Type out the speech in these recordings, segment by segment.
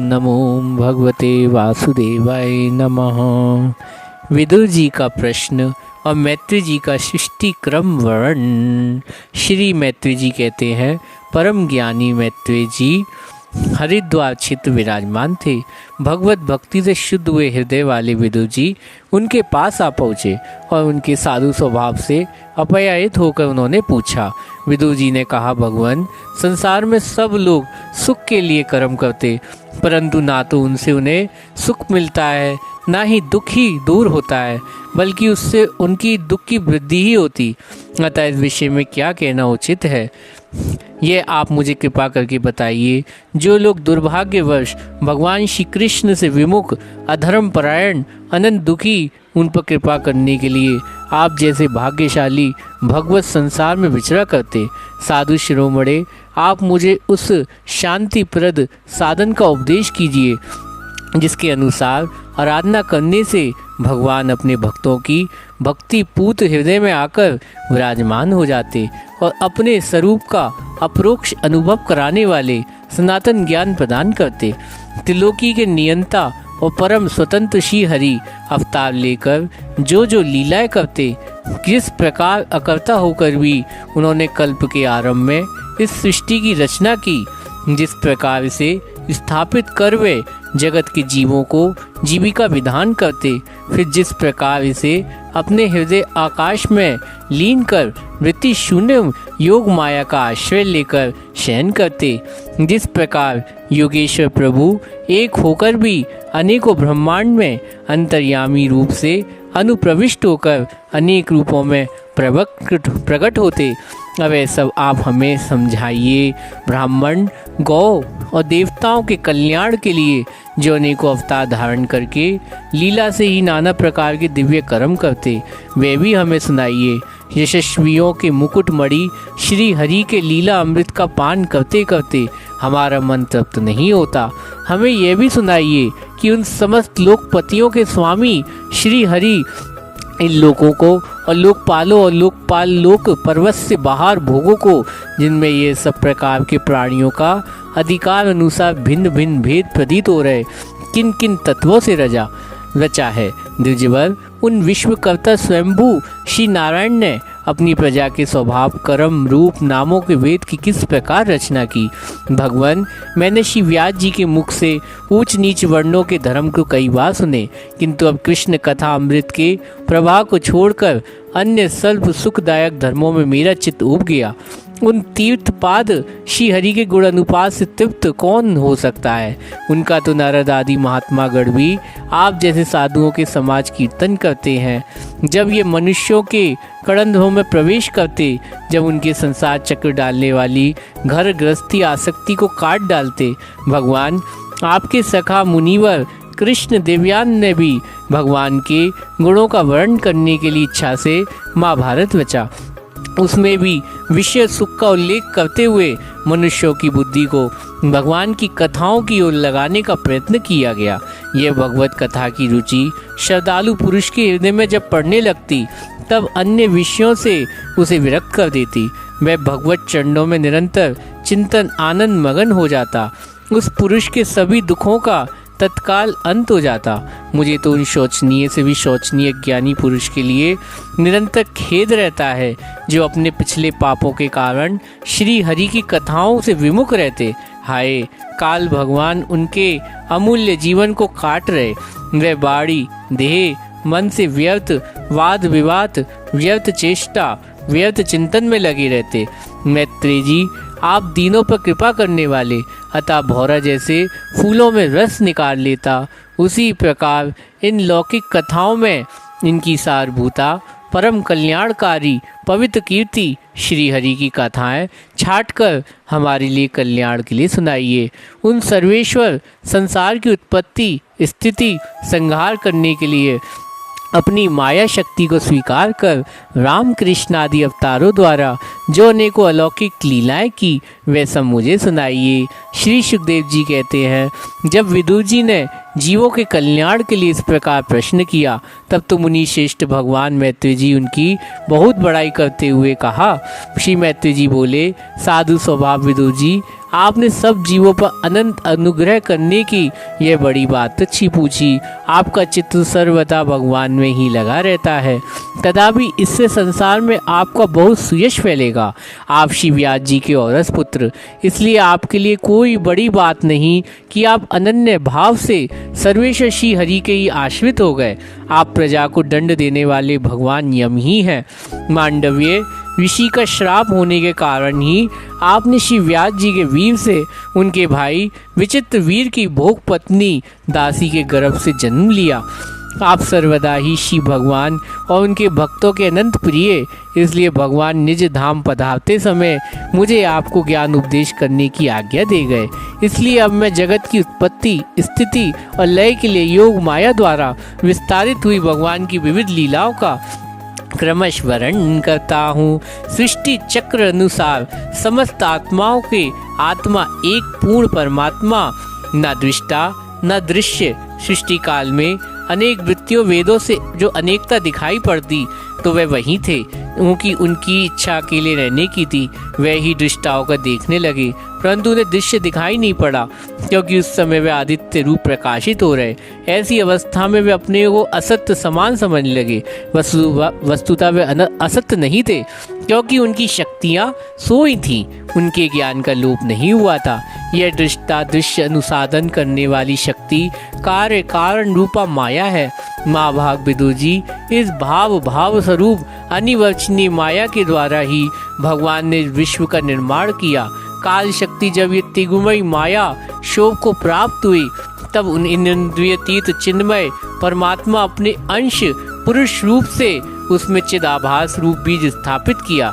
नमो भगवते वासुदेवाय नमः। विदुर जी का प्रश्न और मैत्री जी का सृष्टि क्रम वर्णन। श्री मैत्री जी कहते हैं, परम ज्ञानी मैत्री जी हरिद्वार क्षेत्र विराजमान थे। भगवत भक्ति से शुद्ध हुए हृदय वाले विदुर जी उनके पास आ पहुँचे और उनके साधु स्वभाव से अपयायित होकर उन्होंने पूछा। विदुर जी ने कहा, भगवान, संसार में सब लोग सुख के लिए कर्म करते, परंतु ना तो उनसे उन्हें सुख मिलता है, ना ही दुख ही दूर होता है, बल्कि उससे उनकी दुख की वृद्धि ही होती। अतः इस विषय में क्या कहना उचित है, ये आप मुझे कृपा करके बताइए। जो लोग दुर्भाग्यवश भगवान श्री कृष्ण से विमुख, अधर्म परायण, अनंत दुखी, उन पर कृपा करने के लिए आप जैसे भाग्यशाली भगवत संसार में विचरा करते। साधु शिरोमणे, आप मुझे उस शांतिप्रद साधन का उपदेश कीजिए जिसके अनुसार आराधना करने से भगवान अपने भक्तों की भक्ति पूत हृदय में आकर विराजमान हो जाते और अपने स्वरूप का अपरोक्ष अनुभव कराने वाले सनातन ज्ञान प्रदान करते। त्रिलोकी के नियंता और परम स्वतंत्र श्री हरि अवतार लेकर जो लीलाएं करते, किस प्रकार अकर्ता होकर भी उन्होंने कल्प के आरंभ में इस सृष्टि की रचना की, जिस प्रकार इसे स्थापित कर वे जगत के जीवों को जीविका विधान करते, फिर जिस प्रकार इसे अपने हृदय आकाश में लीन कर वृत्ति शून्य योग माया का आश्रय लेकर शयन करते, जिस प्रकार योगेश्वर प्रभु एक होकर भी अनेकों ब्रह्मांड में अंतर्यामी रूप से अनुप्रविष्ट होकर अनेक रूपों में प्रकट होते। अब ये सब आप हमें समझाइए। ब्राह्मण, गौ और देवताओं के कल्याण के लिए जो अनेकों अवतार धारण करके लीला से ही नाना प्रकार के दिव्य कर्म करते, वे भी हमें सुनाइए। यशस्वियों के मुकुट मणि श्री हरि के लीला अमृत का पान करते करते हमारा मन तृप्त नहीं होता। हमें यह भी सुनाइए कि उन समस्त लोकपतियों के स्वामी श्री हरि इन लोगों को और लोकपालों और लोकपाल लोक पर्वत से बाहर भोगों को, जिनमें ये सब प्रकार के प्राणियों का अधिकार अनुसार भिन्न भिन्न भेद प्रतीत हो रहे, किन किन तत्वों से रचा है। द्विजवर, उन विश्वकर्ता स्वयंभू श्री नारायण ने अपनी प्रजा के स्वभाव, कर्म, रूप, नामों के वेद की किस प्रकार रचना की। भगवान, मैंने श्री व्यास जी के मुख से ऊंच नीच वर्णों के धर्म को कई बार सुने, किंतु अब कृष्ण कथा अमृत के प्रवाह को छोड़कर अन्य सर्व सुखदायक धर्मों में मेरा चित्त उब गया। उन तीर्थपाद श्री हरि के गुण अनुपात से तृप्त कौन हो सकता है। उनका तो नारद आदि महात्मा गण भी आप जैसे साधुओं के समाज कीर्तन करते हैं। जब ये मनुष्यों के कड़ंधों में प्रवेश करते, जब उनके संसार चक्र डालने वाली घर गृहस्थी आसक्ति को काट डालते, भगवान, आपके सखा मुनिवर कृष्ण देवयान ने भी भगवान के गुणों का वर्णन करने के लिए इच्छा से महाभारत रचा। उसमें भी विषय सुख का उल्लेख करते हुए मनुष्यों की बुद्धि को भगवान की कथाओं की ओर लगाने का प्रयत्न किया गया। यह भगवत कथा की रुचि श्रद्धालु पुरुष के हृदय में जब पड़ने लगती, तब अन्य विषयों से उसे विरक्त कर देती। वह भगवत चरणों में निरंतर चिंतन आनंद मगन हो जाता। उस पुरुष के सभी दुखों का तत्काल अंत हो जाता। मुझे तो उन शोचनीय से भी शोचनीय ज्ञानी पुरुष के लिए निरंतर खेद रहता है, जो अपने पिछले पापों के कारण श्री हरि की कथाओं से विमुख रहते। हाय, काल भगवान उनके अमूल्य जीवन को काट रहे। वे बाड़ी, देह, मन से व्यर्थ वाद विवाद, व्यर्थ चेष्टा, व्यर्थ चिंतन में लगे रहते। मैत्री जी, आप दीनों पर कृपा करने वाले, अतः भौरा जैसे फूलों में रस निकाल लेता, उसी प्रकार इन लौकिक कथाओं में इनकी सारभूता परम कल्याणकारी पवित्र कीर्ति श्री हरि की कथाएं छाटकर हमारे लिए कल्याण के लिए सुनाइए। उन सर्वेश्वर संसार की उत्पत्ति, स्थिति, संहार करने के लिए अपनी माया शक्ति को स्वीकार कर राम कृष्ण आदि अवतारों द्वारा जो अनेकों अलौकिक लीलाएं की, वह सब मुझे सुनाइए। श्री सुखदेव जी कहते हैं, जब विदुर जी ने जीवों के कल्याण के लिए इस प्रकार प्रश्न किया, तब तो मुनि श्रेष्ठ भगवान मैत्री जी उनकी बहुत बड़ाई करते हुए कहा। श्री मैत्री जी बोले, साधु स्वभाव विदुर जी, आपने सब जीवों पर अनंत अनुग्रह करने की यह बड़ी बात अच्छी पूछी। आपका चित्त सर्वदा भगवान में ही लगा रहता है, कदापि इससे संसार में आपका बहुत सुयश फैलेगा। आप श्री व्यास जी के औरस पुत्र, इसलिए आपके लिए कोई बड़ी बात नहीं कि आप अनन्य भाव से सर्वेश्वर श्री हरि के ही आश्रित हो गए। आप प्रजा को दंड देने वाले भगवान यम ही हैं। मांडव्य ऋषि का श्राप होने के कारण ही आपने श्री व्यास जी के वीर से उनके भाई विचित्र वीर की भोग पत्नी दासी के गर्भ से जन्म लिया। आप सर्वदा ही श्री भगवान और उनके भक्तों के अनंत प्रिय, इसलिए भगवान निज धाम पधारते समय मुझे आपको ज्ञान उपदेश करने की आज्ञा दे गए। इसलिए अब मैं जगत की उत्पत्ति, स्थिति और लय के लिए योग माया द्वारा विस्तारित हुई भगवान की विविध लीलाओं का क्रमश वर्णन करता हूँ। सृष्टि चक्र अनुसार समस्त आत्माओं के आत्मा एक पूर्ण परमात्मा, न दृष्टा न दृश्य। सृष्टि काल में अनेक वृत्तियों वेदों से जो अनेकता दिखाई पड़ती, तो वे वही थे। उनकी इच्छा अकेले रहने की थी। वे ही दृष्टाओं का देखने लगे, परंतु उन्हें दृश्य दिखाई नहीं पड़ा, क्योंकि उस समय वे आदित्य रूप प्रकाशित हो रहे। ऐसी अवस्था में वे अपने को असत्य समान समझने लगे। वस्तुतः वे असत्य नहीं थे, क्योंकि उनकी शक्तियाँ सोई थीं, उनके ज्ञान का लोप नहीं हुआ था। यह दृष्टा दृश्य अनुसाधन करने वाली शक्ति कार्य कारण रूपा माया है। माँ भाग विदुर जी, इस भाव स्वरूप अनिवर्चनीय माया के द्वारा ही भगवान ने विश्व का निर्माण किया। काल शक्ति जब ये तिगुमयी माया शोभ को प्राप्त हुई, तब उन इंद्रियतीत चिन्मय परमात्मा अपने अंश पुरुष रूप से उसमें चिदाभास रूप बीज स्थापित किया।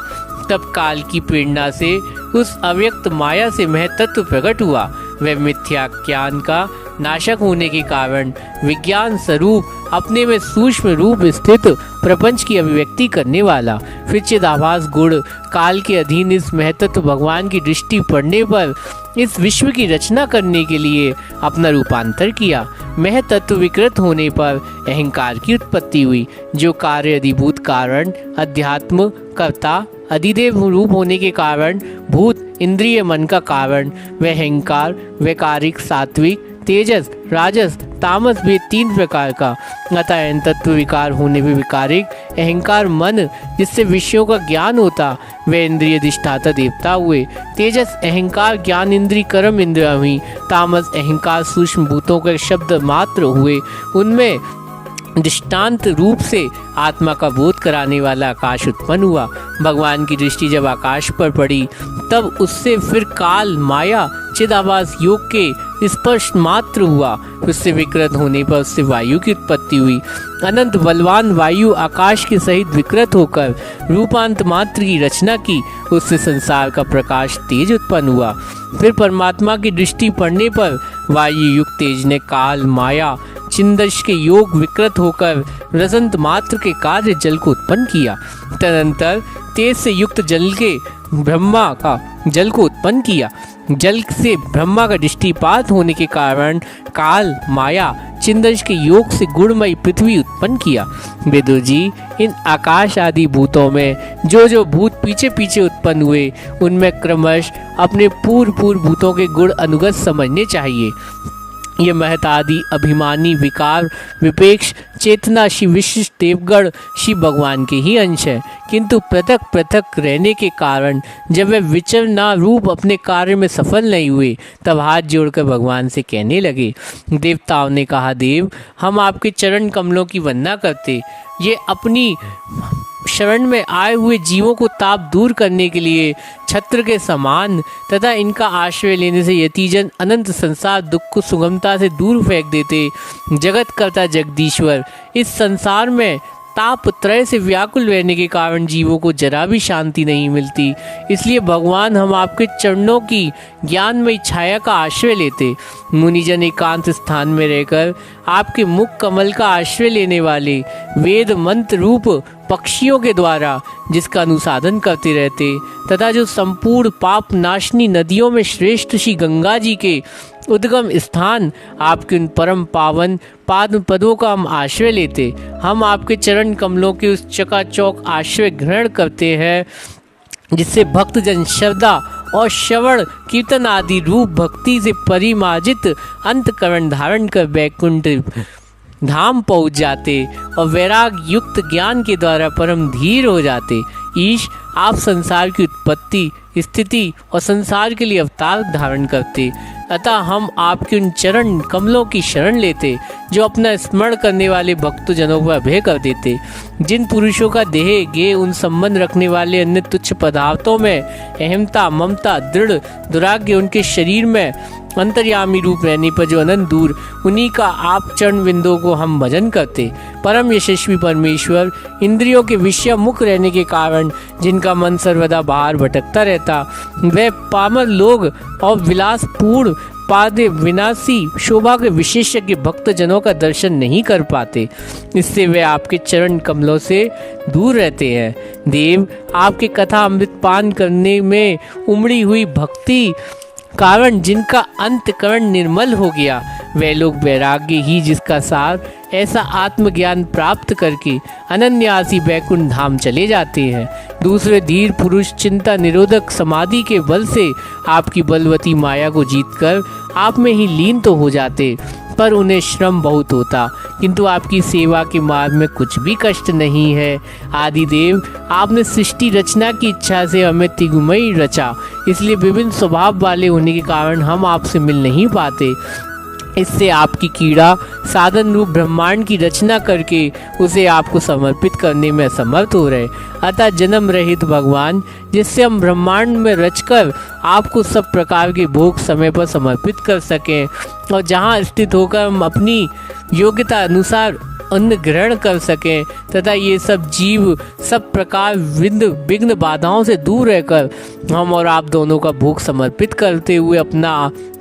तब काल की प्रेरणा से उस अव्यक्त माया से महतत्व प्रकट हुआ। वह मिथ्या ज्ञान का नाशक होने के कारण विज्ञान स्वरूप अपने में सूक्ष्म रूप स्थित प्रपंच की अभिव्यक्ति करने वाला। फिर चिदाभास गुण काल के अधीन इस महतत्व भगवान की दृष्टि पड़ने पर इस विश्व की रचना करने के लिए अपना रूपांतर किया। महतत्व विकृत होने पर अहंकार की उत्पत्ति हुई, जो कार्य अधिभूत कारण अध्यात्म कर्ता अधिदेव रूप होने के कारण भूत इंद्रिय मन का कारण वह अहंकार वैकारिक सात्विक तेजस राजस तामस भी तीन प्रकार का। अतः तत्व विकार होने पर विकारिक अहंकार मन जिससे विषयों का ज्ञान होता वे इंद्रिय अधिष्ठाता देवता हुए। तेजस अहंकार ज्ञान इंद्रिय कर्म इंद्रिया हुई। तामस अहंकार सूक्ष्म भूतों के शब्द मात्र हुए। उनमें दृष्टांत रूप से आत्मा का बोध कराने वाला आकाश उत्पन्न हुआ। भगवान की दृष्टि जब आकाश पर पड़ी, तब उससे फिर काल माया चिदाभास योग के स्पर्श मात्र हुआ। उससे विकृत होने पर उससे वायु की उत्पत्ति हुई। अनंत बलवान वायु आकाश के सहित विकृत होकर रूपांत मात्र की रचना की। उससे संसार का प्रकाश तेज उत्पन्न हुआ। फिर परमात्मा की दृष्टि पड़ने पर वायु युक्त तेज ने काल माया चिंदश के योग विकृत होकर रसंत मात्र के कार्य जल को उत्पन्न किया। तदंतर तेज से युक्त जल के ब्रह्मा का जल को उत्पन्न किया। जल से ब्रह्मा का दृष्टिपात होने के कारण काल माया चिंदश के योग से गुणमयी पृथ्वी उत्पन्न किया। विदुर जी, इन आकाश आदि भूतों में जो भूत पीछे पीछे उत्पन्न हुए, उनमें क्रमश अपने पूर्व भूतों के गुण अनुगत समझने चाहिए। ये महतादि अभिमानी विकार विपेक्ष चेतना श्री विशिष्ट देवगण श्री भगवान के ही अंश है, किंतु पृथक पृथक रहने के कारण जब वे विचरना रूप अपने कार्य में सफल नहीं हुए, तब हाथ जोड़कर भगवान से कहने लगे। देवताओं ने कहा, देव, हम आपके चरण कमलों की वंदना करते। ये अपनी शरण में आए हुए जीवों को ताप दूर करने के लिए छत्र के समान तथा इनका आश्रय लेने से यतिजन अनंत संसार दुख को सुगमता से दूर फेंक देते। जगत कर्ता जगदीश्वर, इस संसार में ताप त्रय से व्याकुल रहने के कारण जीवों को जरा भी शांति नहीं मिलती। इसलिए भगवान हम आपके चरणों की ज्ञानमयी छाया का आश्रय लेते। मुनिजन एकांत स्थान में रहकर आपके मुख कमल का आश्रय लेने वाले वेद मंत्र रूप पक्षियों के द्वारा जिसका अनुसाधन करते रहते तथा जो संपूर्ण पाप नाशनी नदियों में श्रेष्ठ श्री गंगा जी के उद्गम स्थान आपके उन परम पावन पाद पदों का हम आश्रय लेते। हम आपके चरण कमलों के उस चकाचौक आश्रय ग्रहण करते हैं जिससे भक्तजन श्रद्धा और श्रवण कीर्तन आदि रूप भक्ति से परिमार्जित अंतकरण धारण कर वैकुंठ धाम पहुँच जाते और वैराग युक्त ज्ञान के द्वारा परम धीर हो जाते। ईश आप संसार की उत्पत्ति स्थिति और संसार के लिए अवतार धारण करते, अतः हम आपके उन चरण कमलों की शरण लेते जो अपना स्मरण करने वाले भक्तजनों पर अभय कर देते। जिन पुरुषों का देह गे उन संबंध रखने वाले अन्य तुच्छ पदार्थों में अहमता ममता दृढ़ दुराग्य उनके शरीर में अंतर्यामी रूप रहने पर जो अनंत दूर, उन्हीं का आप चरण बिंदों को हम भजन करते। परम यशस्वी परमेश्वर इंद्रियों के विषय मुख रहने के कारण जिनका मन सर्वदा बाहर भटकता रहता, वे पामर लोग और विलासपूर्ण पादे विनाशी शोभा के विशेषज्ञ भक्तजनों का दर्शन नहीं कर पाते। इससे वे आपके चरण कमलों से दूर रहते हैं। देव आपके कथा अमृत पान करने में उमड़ी हुई भक्ति कारण जिनका अंतकरण निर्मल हो गया, वे लोग वैराग्य ही जिसका सार ऐसा आत्मज्ञान प्राप्त करके अनन्यासी वैकुंठ धाम चले जाते हैं। दूसरे धीर पुरुष चिंता निरोधक समाधि के बल से आपकी बलवती माया को जीतकर आप में ही लीन तो हो जाते, पर उन्हें श्रम बहुत होता, किंतु आपकी सेवा के मार्ग में कुछ भी कष्ट नहीं है। आदिदेव आपने सृष्टि रचना की इच्छा से हमें तिगुमयी रचा, इसलिए विभिन्न स्वभाव वाले होने के कारण हम आपसे मिल नहीं पाते। इससे आपकी कीड़ा साधन रूप ब्रह्मांड की रचना करके उसे आपको समर्पित करने में असमर्थ हो रहे। अतः जन्म रहित भगवान जिससे हम ब्रह्मांड में रचकर आपको सब प्रकार के भोग समय पर समर्पित कर सकें और जहां स्थित होकर हम अपनी योग्यता अनुसार अन्न ग्रहण कर सकें तथा ये सब जीव सब प्रकार विघ्न बाधाओं से दूर रहकर हम और आप दोनों का भोग समर्पित करते हुए अपना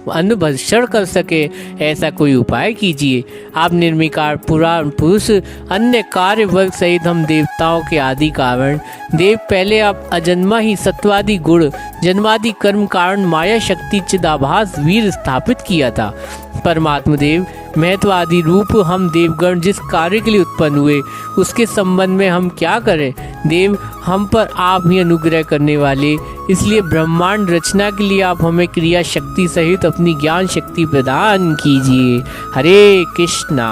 अन्न भक्षण कर सके, ऐसा कोई उपाय कीजिए। आप निर्विकार पुराण पुरुष अन्य कार्य वर्ग सहित हम देवताओं के आदि कारण देव पहले आप अजन्मा ही सत्वादि गुण जन्मादि कर्म कारण माया शक्ति चिदाभास वीर स्थापित किया था। परमात्मा देव महत्व आदि रूप हम देवगण जिस कार्य के लिए उत्पन्न हुए उसके संबंध में हम क्या करें। देव हम पर आप ही अनुग्रह करने वाले, इसलिए ब्रह्मांड रचना के लिए आप हमें क्रिया शक्ति सहित अपनी ज्ञान शक्ति प्रदान कीजिए। हरे कृष्णा।